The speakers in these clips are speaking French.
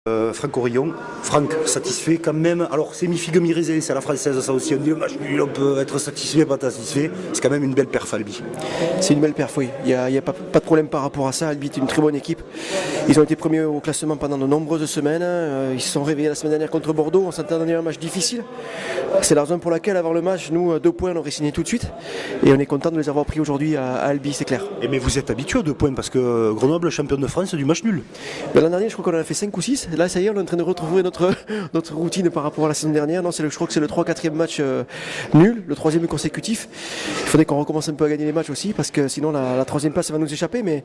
Franck Orillon, Franck, satisfait quand même. Alors semi-figue mi-raisin, c'est à la française ça aussi. On dit le match nul, on peut être satisfait, pas satisfait. C'est quand même une belle perf Albi. C'est une belle perf, oui. Il n'y a pas de problème par rapport à ça. Albi est une très bonne équipe. Ils ont été premiers au classement pendant de nombreuses semaines. Ils se sont réveillés la semaine dernière contre Bordeaux. On s'attendait à un match difficile. C'est la raison pour laquelle, avant le match, nous, 2 points, on aurait signé tout de suite. Et on est content de les avoir pris aujourd'hui à Albi, c'est clair. Mais vous êtes habitué aux 2 points parce que Grenoble, championne de France, du match nul. L'an dernier, je crois qu'on en a fait 5 ou 6. Là, ça y est, on est en train de retrouver notre routine par rapport à la saison dernière. Non, je crois que c'est le 3-4e match nul, le 3e consécutif. Il faudrait qu'on recommence un peu à gagner les matchs aussi parce que sinon la 3e place va nous échapper. Mais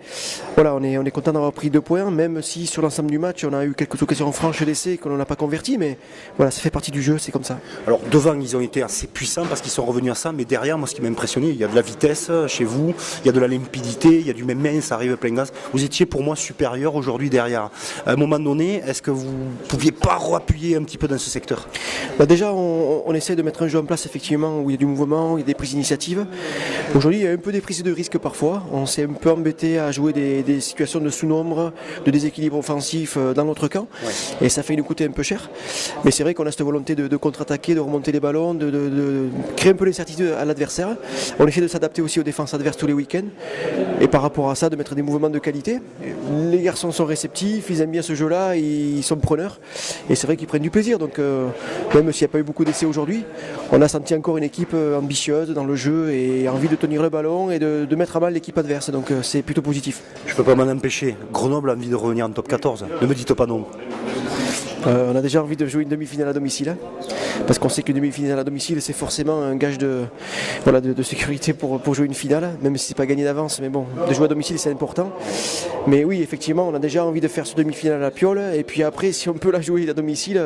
voilà, on est content d'avoir pris 2 points, même si sur l'ensemble du match, on a eu quelques occasions franches d'essai que l'on n'a pas converties. Mais voilà, ça fait partie du jeu, c'est comme ça. Alors devant, ils ont été assez puissants parce qu'ils sont revenus à ça. Mais derrière, moi, ce qui m'a impressionné, il y a de la vitesse chez vous, il y a de la limpidité, il y a du même main, ça arrive plein gaz. Vous étiez pour moi supérieur aujourd'hui derrière. À un moment donné, est-ce que vous pouviez pas appuyer un petit peu dans ce secteur? Déjà, on essaie de mettre un jeu en place effectivement où il y a du mouvement, où il y a des prises d'initiative. Aujourd'hui, il y a un peu des prises de risque parfois. On s'est un peu embêté à jouer des situations de sous-nombre, de déséquilibre offensif dans notre camp. Ouais. Et ça fait nous coûter un peu cher. Mais c'est vrai qu'on a cette volonté de contre-attaquer, de remonter les ballons, de créer un peu l'incertitude à l'adversaire. On essaie de s'adapter aussi aux défenses adverses tous les week-ends. Et par rapport à ça, de mettre des mouvements de qualité. Les garçons sont réceptifs, ils aiment bien ce jeu-là, ils sont preneurs. Et c'est vrai qu'ils prennent du plaisir, donc même s'il n'y a pas eu beaucoup d'essais aujourd'hui, on a senti encore une équipe ambitieuse dans le jeu et envie de tenir le ballon et de mettre à mal l'équipe adverse, donc c'est plutôt positif. Je ne peux pas m'en empêcher, Grenoble a envie de revenir en top 14, ne me dites pas non. On a déjà envie de jouer une demi-finale à domicile, parce qu'on sait qu'une demi-finale à domicile c'est forcément un gage de sécurité pour jouer une finale, même si c'est pas gagné d'avance, mais bon, de jouer à domicile c'est important. Mais oui, effectivement, on a déjà envie de faire ce demi-finale à la Piole, et puis après, si on peut la jouer à domicile,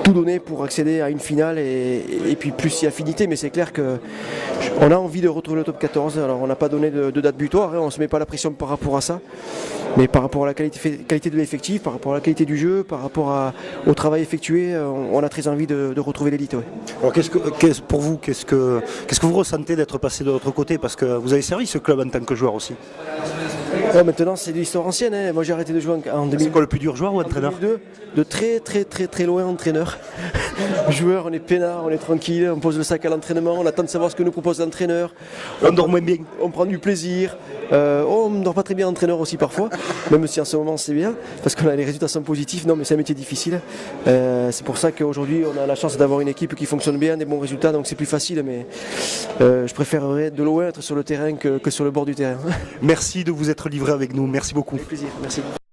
tout donner pour accéder à une finale, et puis plus si affinité, mais c'est clair qu'on a envie de retrouver le top 14, alors on n'a pas donné de date butoir, on ne se met pas la pression par rapport à ça, mais par rapport à la qualité de l'effectif, par rapport à la qualité du jeu, par rapport au travail effectué, on a très envie de retrouver l'élite. Ouais. Alors pour vous, qu'est-ce que vous ressentez d'être passé de l'autre côté? Parce que vous avez servi ce club en tant que joueur aussi. Ouais, maintenant c'est de l'histoire ancienne, hein. Moi j'ai arrêté de jouer en 2000. C'est quoi le plus dur, joueur ou entraîneur? 2002, de très loin entraîneur. Joueur, on est peinard, on est tranquille, on pose le sac à l'entraînement, on attend de savoir ce que nous propose l'entraîneur. On dort moins bien. On prend du plaisir. On ne dort pas très bien entraîneur aussi parfois, même si en ce moment c'est bien, parce que les résultats sont positifs. Non mais c'est un métier difficile. C'est pour ça qu'aujourd'hui on a la chance d'avoir une équipe qui fonctionne bien, des bons résultats, donc c'est plus facile, mais je préférerais de loin être sur le terrain que sur le bord du terrain. Merci de vous être livré avec nous, merci beaucoup. Avec plaisir, merci.